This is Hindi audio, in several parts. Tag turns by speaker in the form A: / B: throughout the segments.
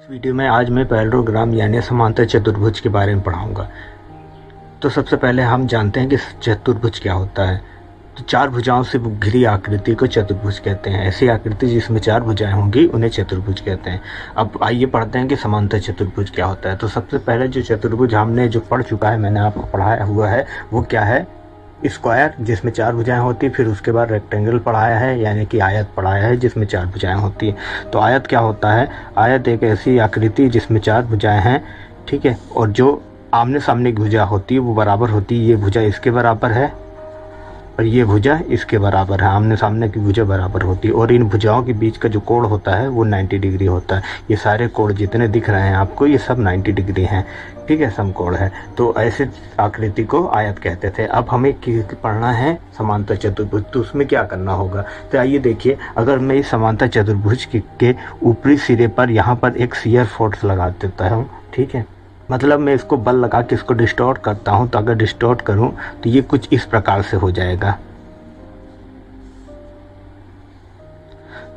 A: इस वीडियो में आज मैं पैरेललोग्राम यानी समांतर चतुर्भुज के बारे में पढ़ाऊंगा। तो सबसे पहले हम जानते हैं कि चतुर्भुज क्या होता है। तो चार भुजाओं से घिरी आकृति को चतुर्भुज कहते हैं। ऐसी आकृति जिसमें चार भुजाएं होंगी उन्हें चतुर्भुज कहते हैं। अब आइए पढ़ते हैं कि समांतर चतुर्भुज क्या होता है। तो सबसे पहले जो चतुर्भुज हमने जो पढ़ चुका है, मैंने आपको पढ़ाया हुआ है, वो क्या है? स्क्वायर जिसमें चार भुजाएं होती है। फिर उसके बाद रेक्टेंगल पढ़ाया है यानी कि आयत पढ़ाया है जिसमें चार भुजाएं होती है। तो आयत क्या होता है? आयत एक ऐसी आकृति जिसमें चार भुजाएं हैं, ठीक है, और जो आमने सामने की भुजा होती है वो बराबर होती है। ये भुजा इसके बराबर है और ये भुजा इसके बराबर है। आमने सामने की भुजा बराबर होती है और इन भुजाओं के बीच का जो कोण होता है वो 90 डिग्री होता है। ये सारे कोण जितने दिख रहे हैं आपको, ये सब 90 डिग्री हैं, ठीक है, समकोण है। तो ऐसे आकृति को आयत कहते थे। अब हमें पढ़ना है समांतर चतुर्भुज। तो उसमें क्या करना होगा? तो आइए देखिए, अगर मैं इस समांतर चतुर्भुज के ऊपरी सिरे पर यहाँ पर एक शियर फोर्स लगा देता हूँ, ठीक है, मतलब मैं इसको बल लगा के इसको डिस्टॉर्ट करता हूं। तो अगर डिस्टॉर्ट करूं तो ये कुछ इस प्रकार से हो जाएगा।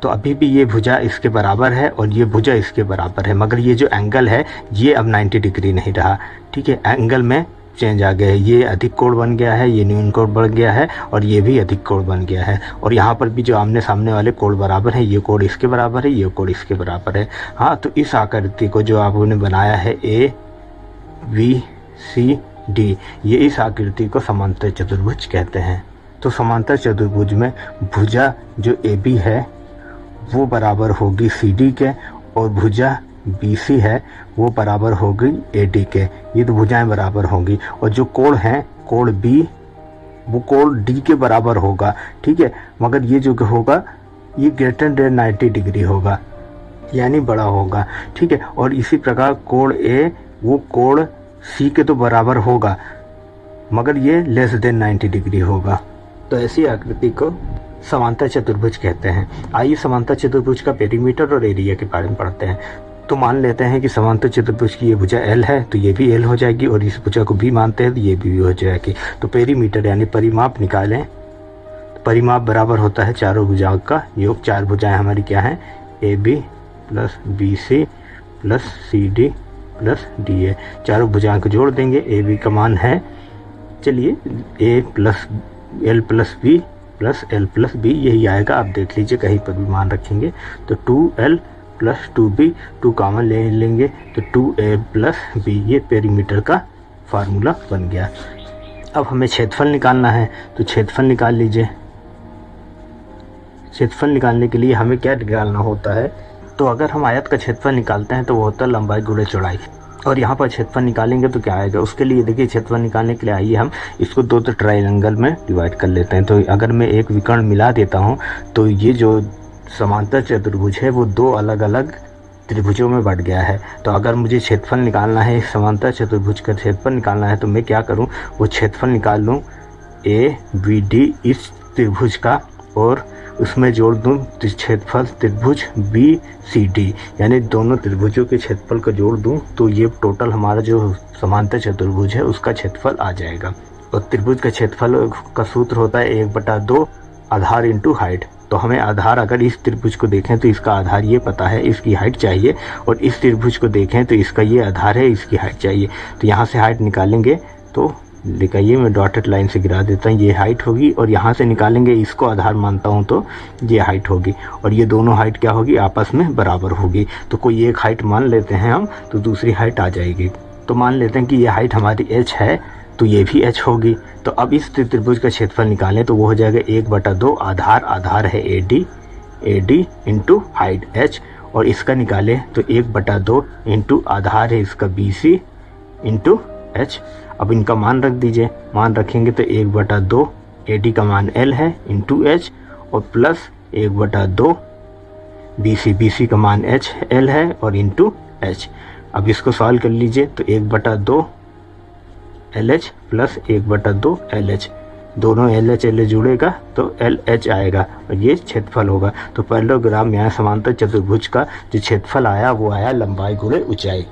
A: तो अभी भी ये भुजा इसके बराबर है और ये भुजा इसके बराबर है, मगर ये जो एंगल है ये अब 90 डिग्री नहीं रहा, ठीक है, एंगल में चेंज आ गया है। ये अधिक कोण बन गया है, ये न्यून कोण बन गया है और ये भी अधिक कोण बन गया है। और यहाँ पर भी जो आमने सामने वाले कोण बराबर है, ये कोण इसके बराबर है, ये कोण इसके बराबर है। हाँ, तो इस आकृति को जो आपने बनाया है ABCD, ये इस आकृति को समांतर चतुर्भुज कहते हैं। तो समांतर चतुर्भुज में भुजा जो AB है वो बराबर होगी CD के और भुजा BC है वो बराबर होगी AD के। ये तो भुजाएं बराबर होंगी और जो कोण है, कोण B वो कोण D के बराबर होगा, ठीक है, मगर ये जो होगा ये ग्रेटर देन 90 डिग्री होगा यानी बड़ा होगा, ठीक है। और इसी प्रकार कोण A वो कोण C के तो बराबर होगा मगर ये लेस देन 90 डिग्री होगा। तो ऐसी आकृति को समांतर चतुर्भुज कहते हैं। आइए समांतर चतुर्भुज का पेरीमीटर और एरिया के बारे में पढ़ते हैं। तो मान लेते हैं कि समांतर चतुर्भुज की ये भुजा L है तो ये भी L हो जाएगी और इस भुजा को B मानते हैं तो ये भी हो जाएगी। तो पेरीमीटर यानी परिमाप निकालें। तो परिमाप बराबर होता है चारों भुजाओं का योग। चार भुजाएं हमारी क्या हैं? AB plus BC plus CD plus DA। चारों भुजाओं को जोड़ देंगे। AB का मान है, चलिए, A plus L plus B plus L plus B, यही आएगा। आप देख लीजिए कहीं पर भी मान रखेंगे तो 2L प्लस 2B, 2 कॉमन ले लेंगे तो 2A प्लस B, ये पेरीमीटर का फार्मूला बन गया। अब हमें क्षेत्रफल निकालना है तो क्षेत्रफल निकाल लीजिए। क्षेत्रफल निकालने के लिए हमें क्या निकालना होता है? तो अगर हम आयत का क्षेत्रफल निकालते हैं तो वो होता है लंबाई गुणे चौड़ाई। और यहाँ पर क्षेत्रफल निकालेंगे तो क्या आएगा? उसके लिए देखिए, क्षेत्रफल निकालने के लिए आइए हम इसको दो ट्रायंगल में डिवाइड कर लेते हैं। तो अगर मैं एक विकर्ण मिला देता हूँ तो ये जो समांतर चतुर्भुज है वो दो अलग अलग त्रिभुजों में बढ़ गया है। तो अगर मुझे क्षेत्रफल निकालना है, समांतर चतुर्भुज का क्षेत्रफल निकालना है, तो मैं क्या करूँ? वो क्षेत्रफल निकाल लूँ ABD इस त्रिभुज का और उसमें जोड़ दूं क्षेत्रफल त्रिभुज BCD, यानी दोनों त्रिभुजों के क्षेत्रफल को जोड़ दूं तो ये टोटल हमारा जो समांतर चतुर्भुज है उसका क्षेत्रफल आ जाएगा। और त्रिभुज का क्षेत्रफल का सूत्र होता है 1/2 आधार इंटू हाइट। तो हमें आधार, अगर इस त्रिभुज को देखें तो इसका आधार ये पता है, इसकी हाइट चाहिए, और इस त्रिभुज को देखें तो इसका ये आधार है, इसकी हाइट चाहिए। तो यहाँ से हाइट निकालेंगे तो लिखाइए, मैं डॉटेड लाइन से गिरा देता हूँ, ये हाइट होगी, और यहाँ से निकालेंगे, इसको आधार मानता हूँ तो ये हाइट होगी, और ये दोनों हाइट क्या होगी? आपस में बराबर होगी। तो कोई एक हाइट मान लेते हैं हम तो दूसरी हाइट आ जाएगी। तो मान लेते हैं कि ये हाइट हमारी h है तो ये भी h होगी। तो अब इस त्रिभुज का क्षेत्रफल निकालें तो वो हो जाएगा 1/2 आधार है AD इंटू हाइट h, और इसका निकालें तो 1/2 इंटू आधार है इसका BC इंटू h। अब इनका मान रख दीजिए, मान रखेंगे तो 1/2 AD का मान L है इंटू H और प्लस 1/2 BC का मान L है और इंटू H। अब इसको सॉल्व कर लीजिए तो 1/2 LH प्लस 1/2 LH, दोनों LH जुड़ेगा तो LH आएगा और ये क्षेत्रफल होगा। तो पैरेललोग्राम या समांतर चतुर्भुज का जो क्षेत्रफल आया वो आया लंबाई गुणे ऊंचाई।